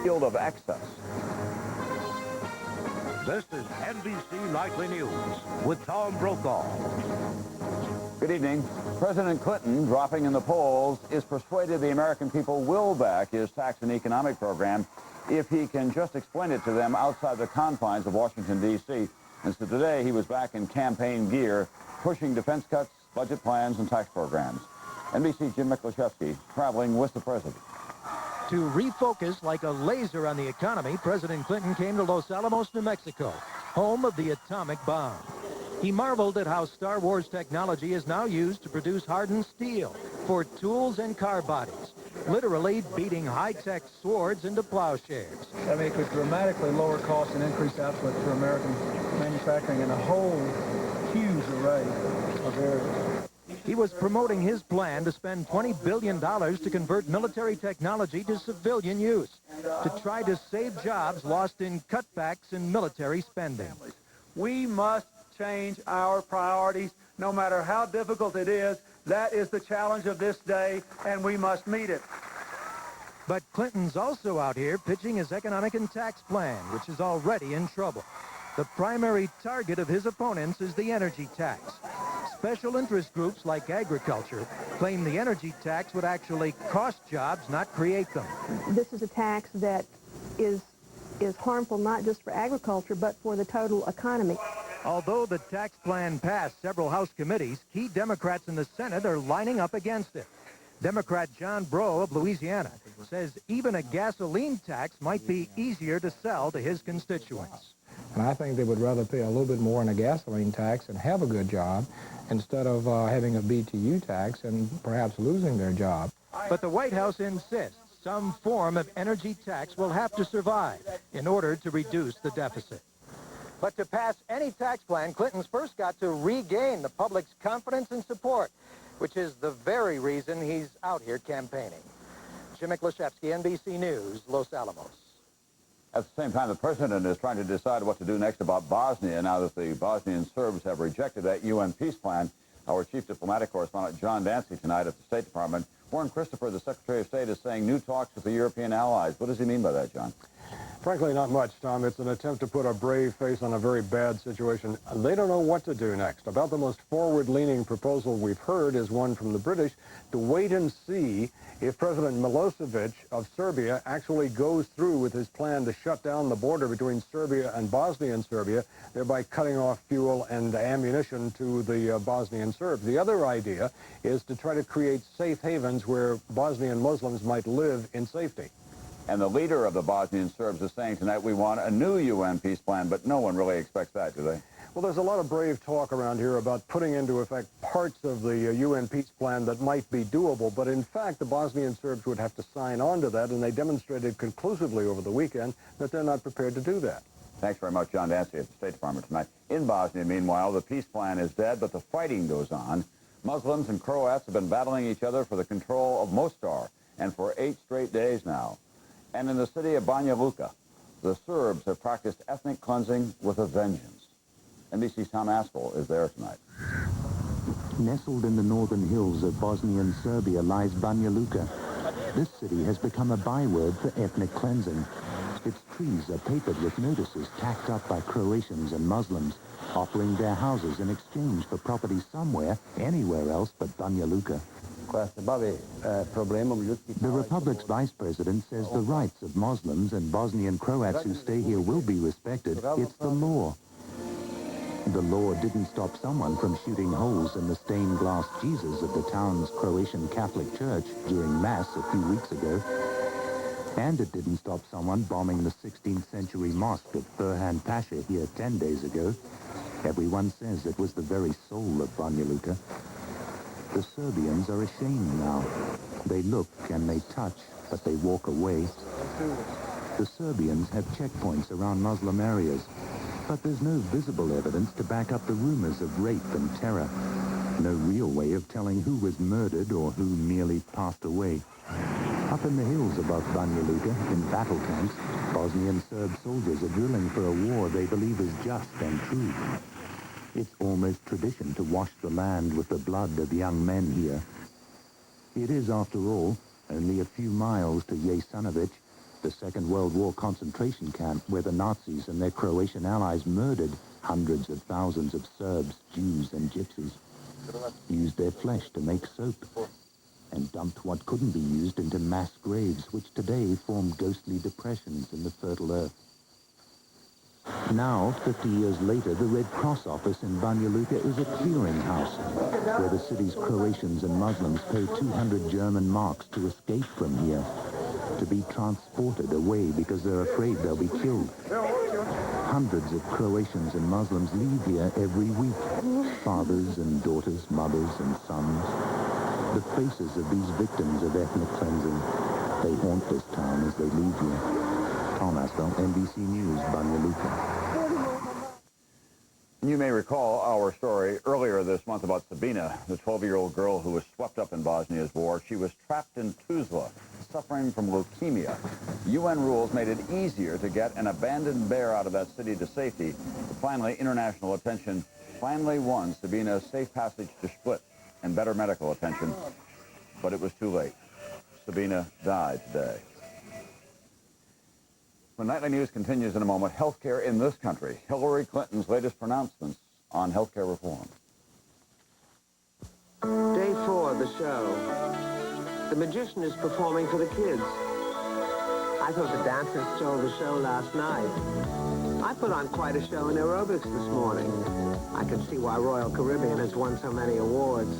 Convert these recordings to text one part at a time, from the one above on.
field of excess. This is NBC Nightly News with Tom Brokaw. Good evening. President Clinton, dropping in the polls, is persuaded the American people will back his tax and economic program if he can just explain it to them outside the confines of Washington, D.C. And so today he was back in campaign gear, pushing defense cuts, budget plans, and tax programs. NBC's Jim Miklashevsky traveling with the president. To refocus like a laser on the economy, President Clinton came to Los Alamos, New Mexico, home of the atomic bomb. He marveled at how Star Wars technology is now used to produce hardened steel for tools and car bodies, literally beating high-tech swords into plowshares. I mean, it could dramatically lower costs and increase output for American manufacturing in a whole huge array of areas. He was promoting his plan to spend $20 billion to convert military technology to civilian use, to try to save jobs lost in cutbacks in military spending. We must change our priorities, no matter how difficult it is. That is the challenge of this day, and we must meet it. But Clinton's also out here pitching his economic and tax plan, which is already in trouble. The primary target of his opponents is the energy tax. Special interest groups like agriculture claim the energy tax would actually cost jobs, not create them. This is a tax that is harmful not just for agriculture, but for the total economy. Although the tax plan passed several House committees, key Democrats in the Senate are lining up against it. Democrat John Breaux of Louisiana says even a gasoline tax might be easier to sell to his constituents. And I think they would rather pay a little bit more on a gasoline tax and have a good job instead of having a BTU tax and perhaps losing their job. But the White House insists some form of energy tax will have to survive in order to reduce the deficit. But to pass any tax plan, Clinton's first got to regain the public's confidence and support, which is the very reason he's out here campaigning. Jim Miklashevsky, NBC News, Los Alamos. At the same time, the president is trying to decide what to do next about Bosnia now that the Bosnian Serbs have rejected that UN peace plan. Our chief diplomatic correspondent John Dancy tonight at the State Department. Warren Christopher, the Secretary of State, is saying new talks with the European allies. What does he mean by that, John? Frankly, not much, Tom. It's an attempt to put a brave face on a very bad situation. They don't know what to do next. About the most forward-leaning proposal we've heard is one from the British to wait and see if President Milosevic of Serbia actually goes through with his plan to shut down the border between Serbia and Bosnia and Serbia, thereby cutting off fuel and ammunition to the Bosnian Serbs. The other idea is to try to create safe havens where Bosnian Muslims might live in safety. And the leader of the Bosnian Serbs is saying tonight we want a new UN peace plan, but no one really expects that, do they? Well, there's a lot of brave talk around here about putting into effect parts of the UN peace plan that might be doable, but in fact, the Bosnian Serbs would have to sign on to that, and they demonstrated conclusively over the weekend that they're not prepared to do that. Thanks very much, John Dancy at the State Department tonight. In Bosnia, meanwhile, the peace plan is dead, but the fighting goes on. Muslims and Croats have been battling each other for the control of Mostar, and for 8 straight days now. And in the city of Banja Luka, the Serbs have practiced ethnic cleansing with a vengeance. NBC's Tom Askell is there tonight. Nestled in the northern hills of Bosnian Serbia lies Banja Luka. This city has become a byword for ethnic cleansing. Its trees are papered with notices tacked up by Croatians and Muslims, offering their houses in exchange for property somewhere, anywhere else but Banja Luka. The Republic's vice president says the rights of Muslims and Bosnian Croats who stay here will be respected. It's the law. The law didn't stop someone from shooting holes in the stained glass Jesus of the town's Croatian Catholic Church during Mass a few weeks ago. And it didn't stop someone bombing the 16th century mosque of Burhan Pasha here 10 days ago. Everyone says it was the very soul of Banja Luka. The Serbians are ashamed now. They look and they touch, but they walk away. The Serbians have checkpoints around Muslim areas, but there's no visible evidence to back up the rumors of rape and terror. No real way of telling who was murdered or who merely passed away. Up in the hills above Banja Luka, in battle camps, Bosnian Serb soldiers are drilling for a war they believe is just and true. It's almost tradition to wash the land with the blood of young men here. It is, after all, only a few miles to Jesanovic, the Second World War concentration camp where the Nazis and their Croatian allies murdered hundreds of thousands of Serbs, Jews, and Gypsies, used their flesh to make soap, and dumped what couldn't be used into mass graves, which today form ghostly depressions in the fertile earth. Now, 50 years later, the Red Cross office in Banja Luka is a clearinghouse where the city's Croatians and Muslims pay 200 German marks to escape from here, to be transported away because they're afraid they'll be killed. Hundreds of Croatians and Muslims leave here every week. Fathers and daughters, mothers and sons. The faces of these victims of ethnic cleansing, they haunt this town as they leave here. Tom Asbell, NBC News, Banja Luka. You may recall our story earlier this month about Sabina, the 12-year-old girl who was swept up in Bosnia's war. She was trapped in Tuzla, suffering from leukemia. UN rules made it easier to get an abandoned bear out of that city to safety. Finally, international attention finally won Sabina safe passage to Split and better medical attention, but it was too late. Sabina died today. When Nightly News continues in a moment, healthcare in this country, Hillary Clinton's latest pronouncements on healthcare reform. Day 4 of the show. The magician is performing for the kids. I thought the dancers stole the show last night. I put on quite a show in aerobics this morning. I can see why Royal Caribbean has won so many awards.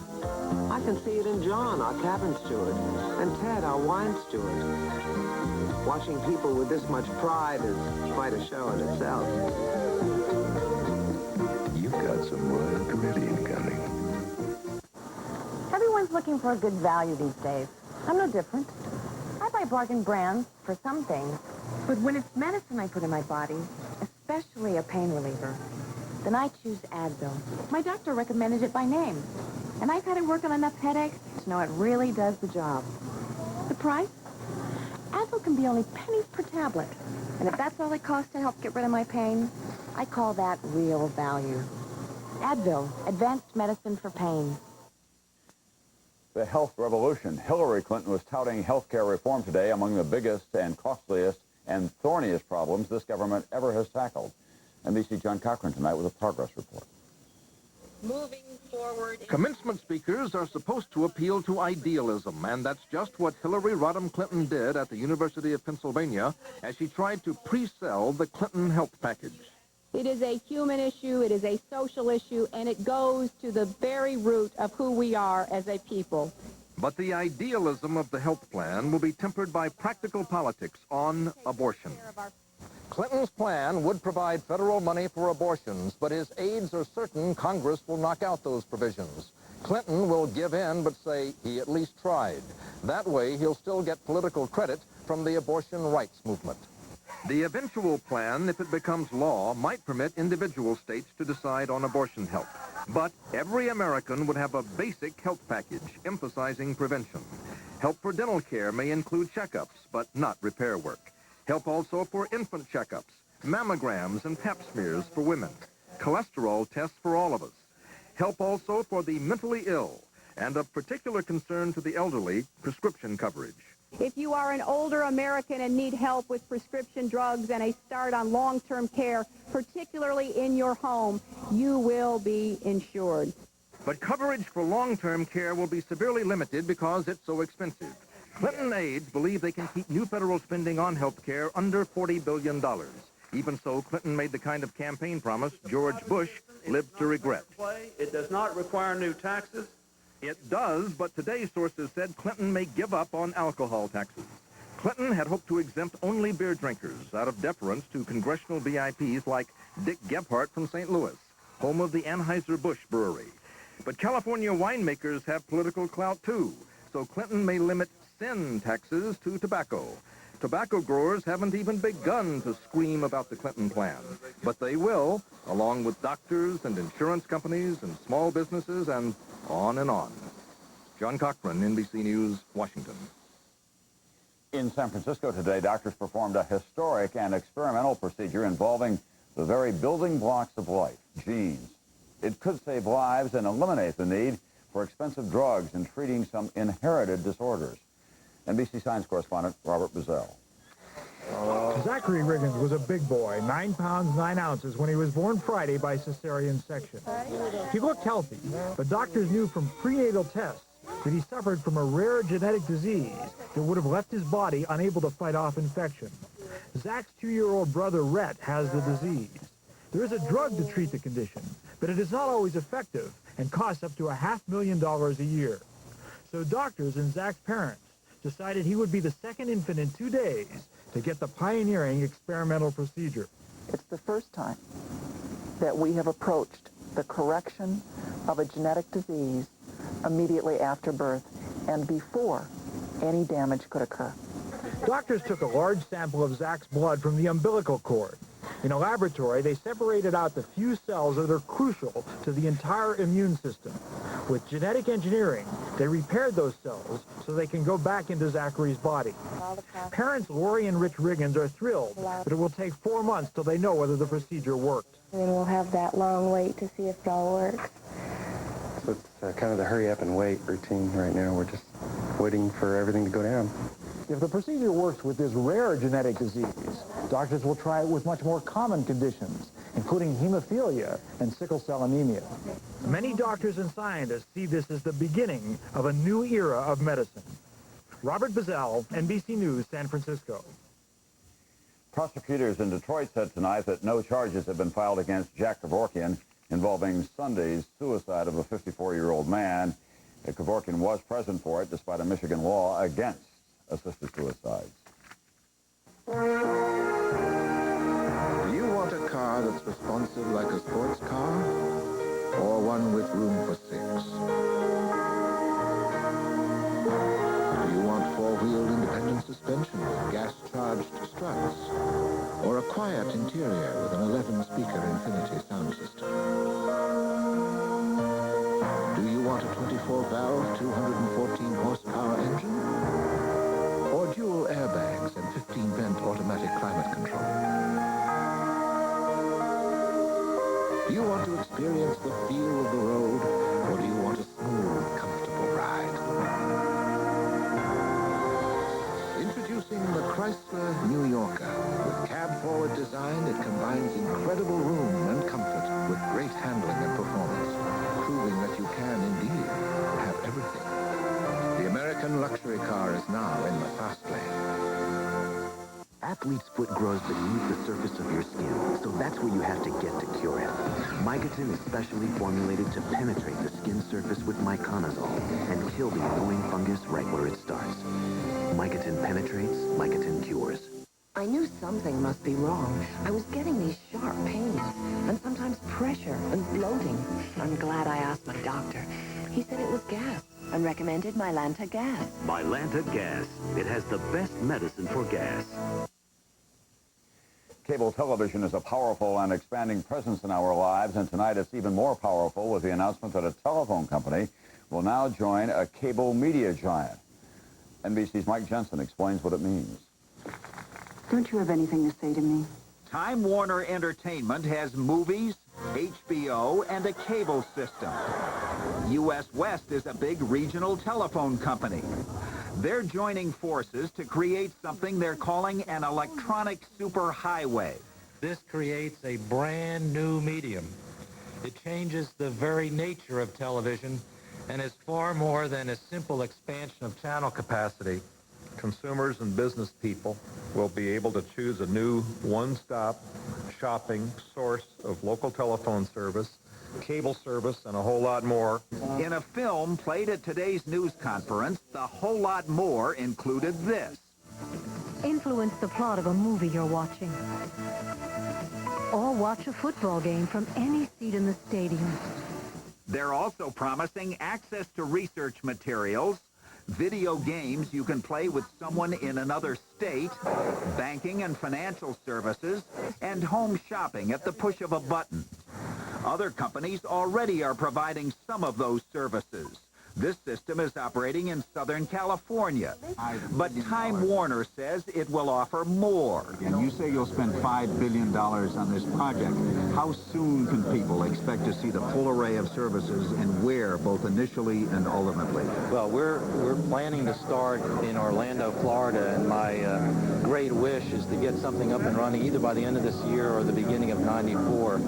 I can see it in John, our cabin steward, and Ted, our wine steward. Watching people with this much pride is quite a show in itself. You've got some Royal Caribbean coming. Everyone's looking for a good value these days. I'm no different. I buy bargain brands for some things, but when it's medicine I put in my body, especially a pain reliever, then I choose Advil. My doctor recommended it by name, and I've had it work on enough headaches to know it really does the job. The price? Advil can be only pennies per tablet, and if that's all it costs to help get rid of my pain, I call that real value. Advil, advanced medicine for pain. The health revolution. Hillary Clinton was touting health care reform today, among the biggest and costliest and thorniest problems this government ever has tackled. NBC John Cochran tonight with a progress report. Moving forward. Commencement speakers are supposed to appeal to idealism, and that's just what Hillary Rodham Clinton did at the University of Pennsylvania as she tried to pre-sell the Clinton health package. It is a human issue, it is a social issue, and it goes to the very root of who we are as a people. But the idealism of the health plan will be tempered by practical politics on abortion. Clinton's plan would provide federal money for abortions, but his aides are certain Congress will knock out those provisions. Clinton will give in, but say he at least tried. That way, he'll still get political credit from the abortion rights movement. The eventual plan, if it becomes law, might permit individual states to decide on abortion help. But every American would have a basic health package emphasizing prevention. Help for dental care may include checkups, but not repair work. Help also for infant checkups, mammograms and pap smears for women, cholesterol tests for all of us. Help also for the mentally ill, and of particular concern to the elderly, prescription coverage. If you are an older American and need help with prescription drugs and a start on long-term care, particularly in your home, you will be insured. But coverage for long-term care will be severely limited because it's so expensive. Clinton aides believe they can keep new federal spending on health care under $40 billion. Even so, Clinton made the kind of campaign promise George Bush lived to regret. It does not require new taxes. It does, but today's sources said Clinton may give up on alcohol taxes. Clinton had hoped to exempt only beer drinkers out of deference to congressional VIPs like Dick Gephardt from St. Louis, home of the Anheuser-Busch Brewery. But California winemakers have political clout, too, so Clinton may limit sin taxes to tobacco. Tobacco growers haven't even begun to scream about the Clinton plan, but they will, along with doctors and insurance companies and small businesses and on and on. John Cochran, NBC News, Washington. In San Francisco today, doctors performed a historic and experimental procedure involving the very building blocks of life, genes. It could save lives and eliminate the need for expensive drugs in treating some inherited disorders. NBC Science correspondent Robert Bazell. Zachary Riggins was a big boy, 9 pounds, 9 ounces, when he was born Friday by cesarean section. He looked healthy, but doctors knew from prenatal tests that he suffered from a rare genetic disease that would have left his body unable to fight off infection. Zach's 2-year-old brother, Rhett, has the disease. There is a drug to treat the condition, but it is not always effective and costs up to $500,000 a year. So doctors and Zach's parents decided he would be the second infant in 2 days to get the pioneering experimental procedure. It's the first time that we have approached the correction of a genetic disease immediately after birth and before any damage could occur. Doctors took a large sample of Zach's blood from the umbilical cord. In a laboratory, they separated out the few cells that are crucial to the entire immune system. With genetic engineering, they repaired those cells so they can go back into Zachary's body. Parents Lori and Rich Riggins are thrilled, but it will take 4 months till they know whether the procedure worked. And then we'll have that long wait to see if it all works. So it's kind of the hurry up and wait routine right now. We're just waiting for everything to go down. If the procedure works with this rare genetic disease, doctors will try it with much more common conditions, including hemophilia and sickle cell anemia. Many doctors and scientists see this as the beginning of a new era of medicine. Robert Bazell, NBC News, San Francisco. Prosecutors in Detroit said tonight that no charges have been filed against Jack Kevorkian involving Sunday's suicide of a 54-year-old man. Kevorkian was present for it, despite a Michigan law against assisted suicides. Do you want a car that's responsive like a sports car, or one with room for 6? Do you want 4-wheel independent suspension with gas-charged struts, or a quiet interior with an 11-speaker Infinity sound system? Do you want a 24-valve, 214-horsepower engine? Or dual airbags and 15-vent automatic climate control? Do you want to experience the feel of the road, or do you want a smooth, comfortable ride? Introducing the Chrysler New Yorker, with cab-forward design that combines incredible room and comfort with great handling and performance, proving that you can indeed have everything. The American luxury car is now in the fast lane. Athlete's foot grows beneath the surface of your skin, so that's where you have to get to cure it. Mycotin is specially formulated to penetrate the skin surface with miconazole and kill the annoying fungus right where it starts. Mycotin penetrates, Mycotin cures. I knew something must be wrong. I was getting these sharp pains, and sometimes pressure and bloating. I'm glad I asked my doctor. He said it was gas and recommended Mylanta Gas. Mylanta Gas. It has the best medicine for gas. Cable television is a powerful and expanding presence in our lives, and tonight it's even more powerful with the announcement that a telephone company will now join a cable media giant. NBC's Mike Jensen explains what it means. Don't you have anything to say to me? Time Warner Entertainment has movies, HBO, and a cable system. US West is a big regional telephone company. They're joining forces to create something they're calling an electronic superhighway. This creates a brand new medium. It changes the very nature of television and is far more than a simple expansion of channel capacity. Consumers and business people will be able to choose a new one-stop shopping source of local telephone service, cable service, and a whole lot more. In a film played at today's news conference, the whole lot more included this. Influence the plot of a movie you're watching. Or watch a football game from any seat in the stadium. They're also promising access to research materials, video games you can play with someone in another state, banking and financial services, and home shopping at the push of a button. Other companies already are providing some of those services. This system is operating in Southern California, but Time Warner says it will offer more. And you say you'll spend $5 billion on this project. How soon can people expect to see the full array of services, and where, both initially and ultimately? Well, we're planning to start in Orlando, Florida, and my great wish is to get something up and running either by the end of this year or the beginning of '94.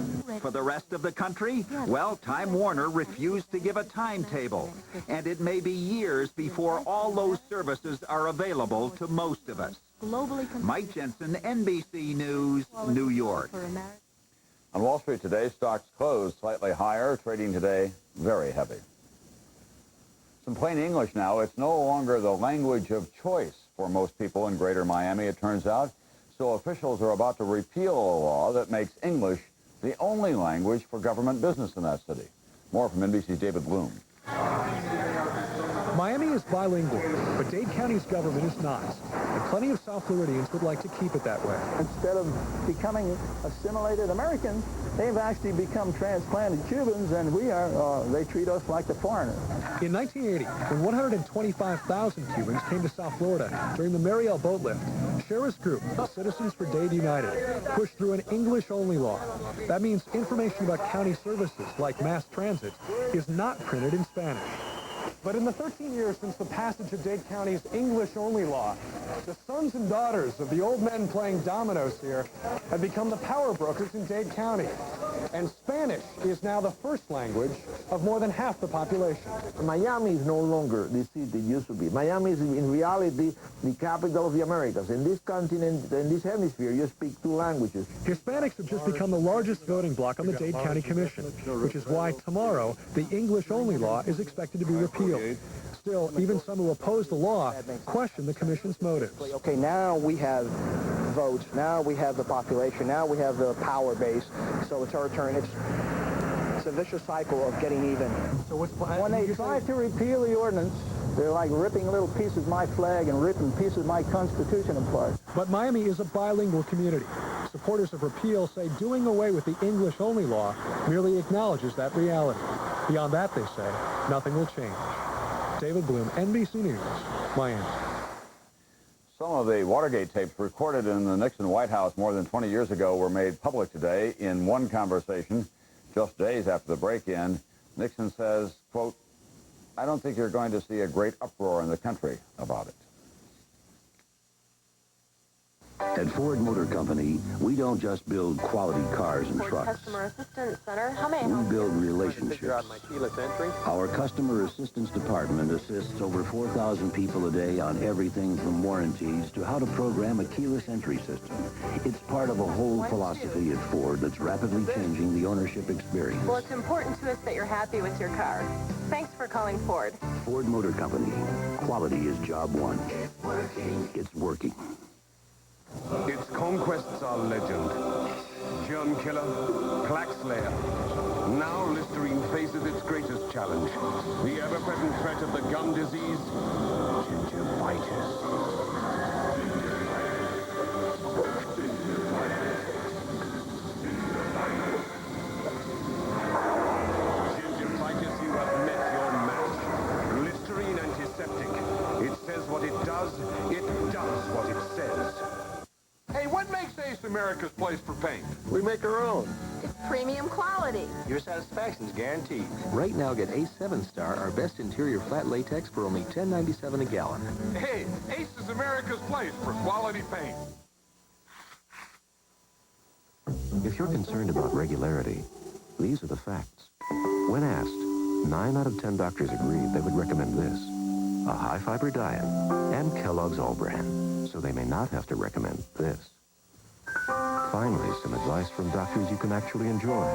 For the rest of the country, well, Time Warner refused to give a timetable, and it may be years before all those services are available to most of us. Mike Jensen, NBC News, New York. On Wall Street today, stocks closed slightly higher, trading today very heavy. Some plain English now. It's no longer the language of choice for most people in Greater Miami, it turns out. So officials are about to repeal a law that makes English the only language for government business in that city. More from NBC's David Bloom. Miami is bilingual, but Dade County's government is not. And plenty of South Floridians would like to keep it that way. Instead of becoming assimilated Americans, they've actually become transplanted Cubans, and they treat us like the foreigners. In 1980, when 125,000 Cubans came to South Florida during the Mariel boat lift, Shara's group, Citizens for Dade United, pushed through an English-only law. That means information about county services, like mass transit, is not printed in Spanish. But in the 13 years since the passage of Dade County's English-only law, the sons and daughters of the old men playing dominoes here have become the power brokers in Dade County. And Spanish is now the first language of more than half the population. Miami is no longer the city it used to be. Miami is in reality the capital of the Americas. In this continent, in this hemisphere, you speak two languages. Hispanics have just become the largest voting bloc on the Dade County Commission, which is why tomorrow the English-only law is expected to be repealed. Still, even some who oppose the law question the commission's motives. Okay, now we have votes, now we have the population, now we have the power base, so it's our turn. It's a vicious cycle of getting even. So when they try to repeal the ordinance, they're like ripping little pieces of my flag and ripping pieces of my Constitution apart. But Miami is a bilingual community. Supporters of repeal say doing away with the English-only law merely acknowledges that reality. Beyond that, they say, nothing will change. David Bloom, NBC News, Miami. Some of the Watergate tapes recorded in the Nixon White House more than 20 years ago were made public today. In one conversation, just days after the break-in, Nixon says, quote, "I don't think you're going to see a great uproar in the country about it." At Ford Motor Company, we don't just build quality cars and trucks. Customer Assistance Center, how may I help We build relationships. Our Customer Assistance Department assists over 4,000 people a day on everything from warranties to how to program a keyless entry system. It's part of a whole philosophy at Ford that's rapidly changing the ownership experience. Well, it's important to us that you're happy with your car. Thanks for calling Ford. Ford Motor Company. Quality is job one. It's working. Its conquests are legend. Germ killer, plaque slayer. Now Listerine faces its greatest challenge. The ever-present threat of the gum disease, gingivitis. Gingivitis, you have met your match. Listerine antiseptic. It says what it does what it says. Hey, what makes Ace America's place for paint? We make our own. It's premium quality. Your satisfaction's guaranteed. Right now, get Ace 7-Star, our best interior flat latex, for only $10.97 a gallon. Hey, Ace is America's place for quality paint. If you're concerned about regularity, these are the facts. When asked, 9 out of 10 doctors agreed they would recommend this: a high-fiber diet and Kellogg's All-Bran, so they may not have to recommend this. Finally, some advice from doctors you can actually enjoy: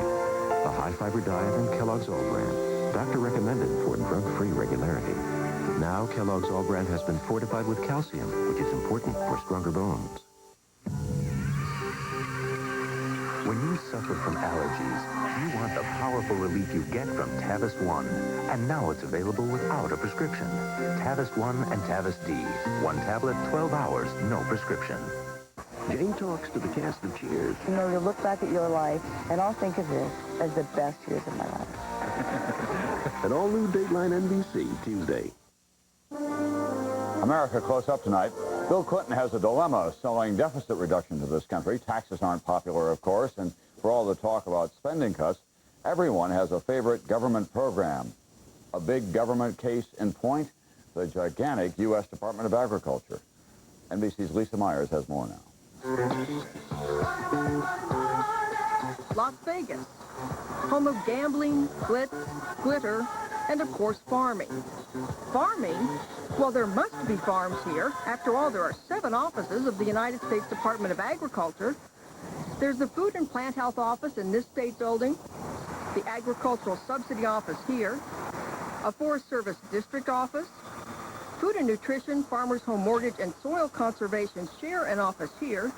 a high-fiber diet and Kellogg's All-Bran, doctor recommended for drug-free regularity. Now Kellogg's All-Bran has been fortified with calcium, which is important for stronger bones. When you suffer from allergies, you want the powerful relief you get from Tavist 1. And now it's available without a prescription. Tavist 1 and Tavist D. 1 tablet, 12 hours, no prescription. Jane talks to the cast of Cheers. You know, you'll look back at your life, and I'll think of this as the best years of my life. An all-new Dateline NBC, Tuesday. America Close Up tonight. Bill Clinton has a dilemma selling deficit reduction to this country. Taxes aren't popular, of course, and for all the talk about spending cuts, everyone has a favorite government program. A big government case in point, the gigantic U.S. Department of Agriculture. NBC's Lisa Myers has more now. Las Vegas, home of gambling, glitz, glitter, and of course farming. Farming? Well, there must be farms here. After all, there are 7 offices of the United States Department of Agriculture. There's the Food and Plant Health Office in this state building, the Agricultural Subsidy Office here, a Forest Service District Office, Food and Nutrition, Farmers Home Mortgage, and Soil Conservation share an office here,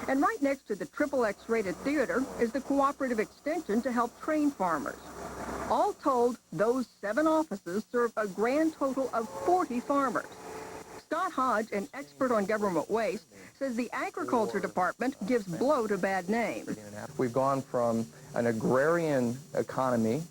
and right next to the XXX rated theater is the Cooperative Extension to help train farmers. All told, those 7 offices serve a grand total of 40 farmers. Scott Hodge, an expert on government waste, says the Agriculture Department gives blow to bad name. We've gone from an agrarian economy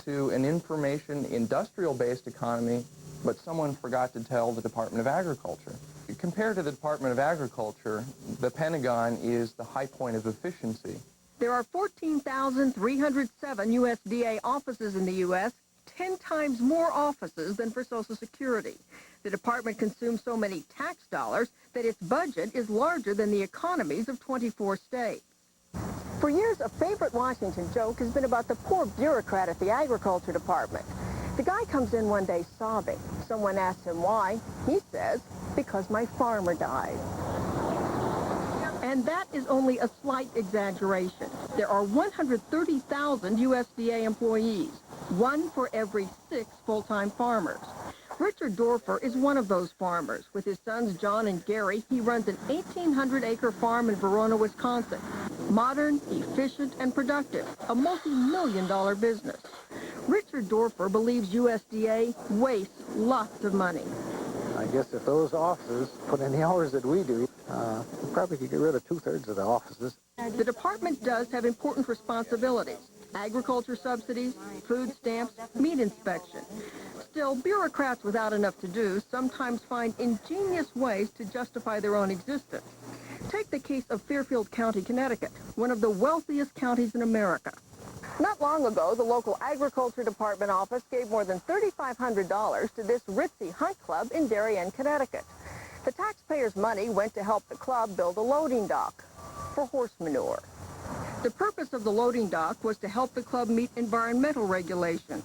to an information industrial-based economy, but someone forgot to tell the Department of Agriculture. Compared to the Department of Agriculture, the Pentagon is the high point of efficiency. There are 14,307 USDA offices in the U.S., 10 times more offices than for Social Security. The department consumes so many tax dollars that its budget is larger than the economies of 24 states. For years, a favorite Washington joke has been about the poor bureaucrat at the Agriculture Department. The guy comes in one day sobbing. Someone asks him why. He says, because my farmer died. And that is only a slight exaggeration. There are 130,000 USDA employees, 1 for every 6 full-time farmers. Richard Dorfer is one of those farmers. With his sons John and Gary, he runs an 1,800-acre farm in Verona, Wisconsin. Modern, efficient, and productive, a multi-million-dollar business. Richard Dorfer believes USDA wastes lots of money. I guess if those offices put in the hours that we do, we probably could get rid of 2/3 of the offices. The department does have important responsibilities. Agriculture subsidies, food stamps, meat inspection. Still, bureaucrats without enough to do sometimes find ingenious ways to justify their own existence. Take the case of Fairfield County, Connecticut, one of the wealthiest counties in America. Not long ago, the local Agriculture Department office gave more than $3,500 to this ritzy hunt club in Darien, Connecticut. The taxpayers' money went to help the club build a loading dock for horse manure. The purpose of the loading dock was to help the club meet environmental regulations.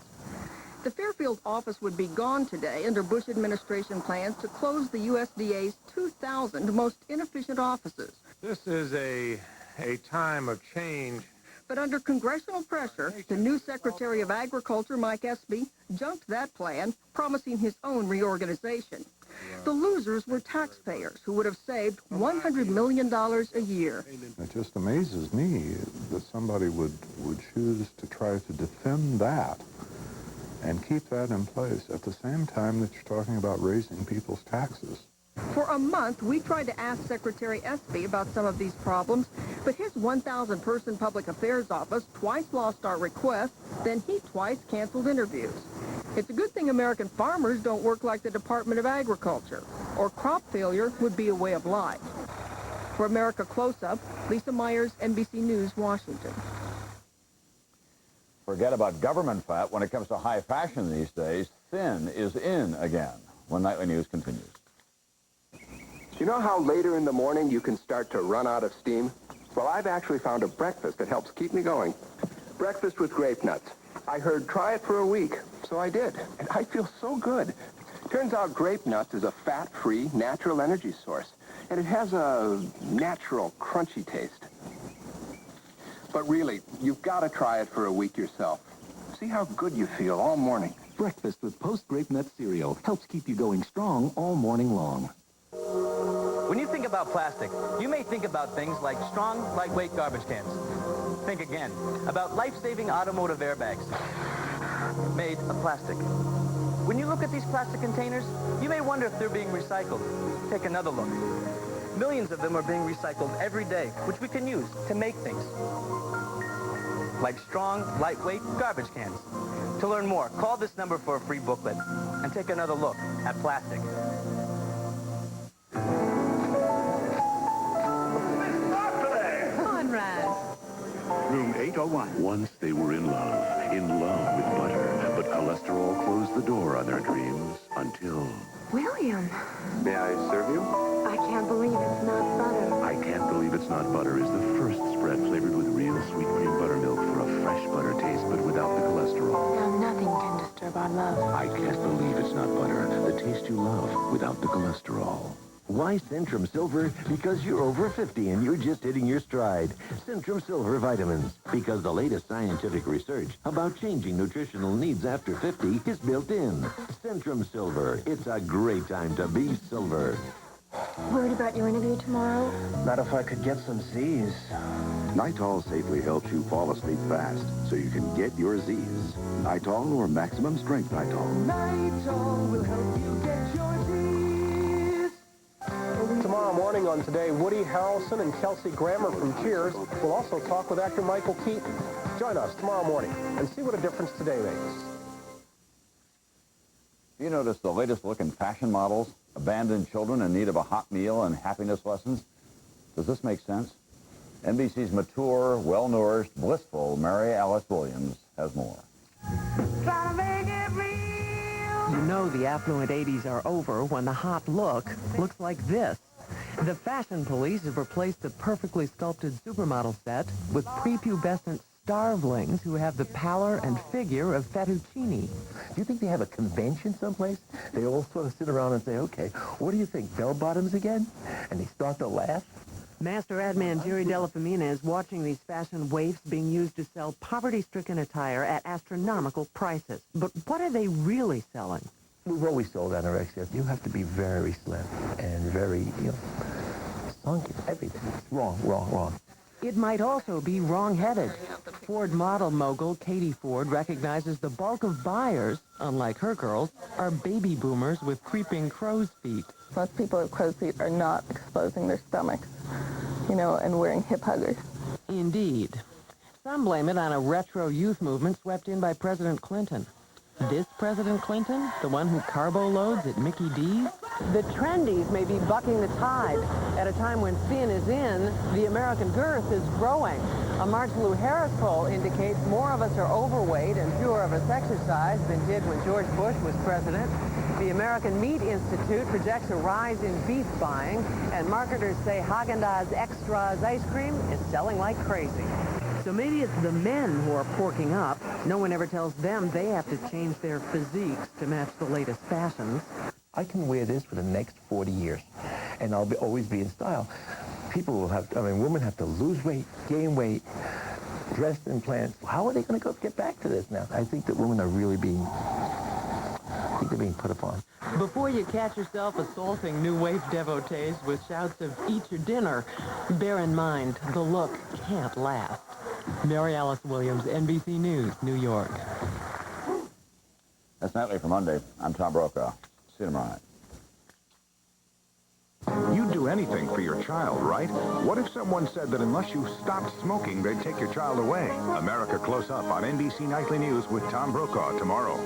The Fairfield office would be gone today under Bush administration plans to close the USDA's 2,000 most inefficient offices. This is a time of change. But under congressional pressure, the new Secretary of Agriculture, Mike Espy, junked that plan, promising his own reorganization. The losers were taxpayers who would have saved $100 million a year. It just amazes me that somebody would choose to try to defend that and keep that in place at the same time that you're talking about raising people's taxes. For a month, we tried to ask Secretary Espy about some of these problems, but his 1,000-person public affairs office twice lost our request, then he twice canceled interviews. It's a good thing American farmers don't work like the Department of Agriculture, or crop failure would be a way of life. For America Close Up, Lisa Myers, NBC News, Washington. Forget about government fat. When it comes to high fashion these days, thin is in again. When Nightly News continues. You know how later in the morning you can start to run out of steam? Well, I've actually found a breakfast that helps keep me going. Breakfast with grape nuts. I heard try it for a week, so I did, and I feel so good. Turns out grape nuts is a fat-free, natural energy source, and it has a natural, crunchy taste. But really, you've got to try it for a week yourself. See how good you feel all morning. Breakfast with Post-Grape Nut cereal helps keep you going strong all morning long. When you think about plastic, you may think about things like strong, lightweight garbage cans. Think again about life-saving automotive airbags made of plastic. When you look at these plastic containers, you may wonder if they're being recycled. Take another look. Millions of them are being recycled every day, which we can use to make things. Like strong, lightweight garbage cans. To learn more, call this number for a free booklet and take another look at plastic. Conrad. Room 801. Once they were in love with butter, but cholesterol closed the door on their dreams until... William. May I serve you? I can't believe it's not butter. I Can't Believe It's Not Butter is the first spread flavored with real sweet cream buttermilk for a fresh butter taste, but without the cholesterol. Now nothing can disturb our love. I Can't Believe It's Not Butter, the taste you love without the cholesterol. Why Centrum Silver? Because you're over 50 and you're just hitting your stride. Centrum Silver vitamins. Because the latest scientific research about changing nutritional needs after 50 is built in. Centrum Silver. It's a great time to be silver. Worried about your interview tomorrow? Not if I could get some Z's. Nitol safely helps you fall asleep fast, so you can get your Z's. Nitol or Maximum Strength Nitol. Nitol will help you get your Z's. Tomorrow morning on Today, Woody Harrelson and Kelsey Grammer from Cheers will also talk with actor Michael Keaton. Join us tomorrow morning and see what a difference today makes. You notice the latest look in fashion models, abandoned children in need of a hot meal, and happiness lessons? Does this make sense? NBC's mature, well-nourished, blissful Mary Alice Williams has more. You know the affluent 80s are over when the hot look looks like this. The fashion police have replaced the perfectly sculpted supermodel set with prepubescent starvelings who have the pallor and figure of fettuccine. Do you think they have a convention someplace? They all sort of sit around and say, okay, what do you think, bell-bottoms again? And they start to laugh. Master ad man Jerry Delafamina is watching these fashion waifs being used to sell poverty-stricken attire at astronomical prices. But what are they really selling? We've always sold anorexia. You have to be very slim and very, sunken, everything. It's wrong, wrong, wrong. It might also be wrong-headed. Ford model mogul Katie Ford recognizes the bulk of buyers, unlike her girls, are baby boomers with creeping crow's feet. Most people with crow's feet are not exposing their stomachs, and wearing hip huggers. Indeed. Some blame it on a retro youth movement swept in by President Clinton. This President Clinton, the one who carbo loads at Mickey D's? The trendies may be bucking the tide. At a time when thin is in, the American girth is growing. A March Lou Harris poll indicates more of us are overweight and fewer of us exercise than did when George Bush was president. The American Meat Institute projects a rise in beef buying, and marketers say Haagen-Dazs Extra's ice cream is selling like crazy. So maybe it's the men who are porking up. No one ever tells them they have to change their physiques to match the latest fashions. I can wear this for the next 40 years, and I'll always be in style. People will have, women have to lose weight, gain weight, breast implants. How are they going to get back to this now? I think that women are really being put upon. Before you catch yourself assaulting new wave devotees with shouts of eat your dinner, bear in mind the look can't last. Mary Alice Williams, NBC News, New York. That's Nightly for Monday. I'm Tom Brokaw. See you tomorrow night. You'd do anything for your child, right? What if someone said that unless you stopped smoking, they'd take your child away? America Close Up on NBC Nightly News with Tom Brokaw tomorrow.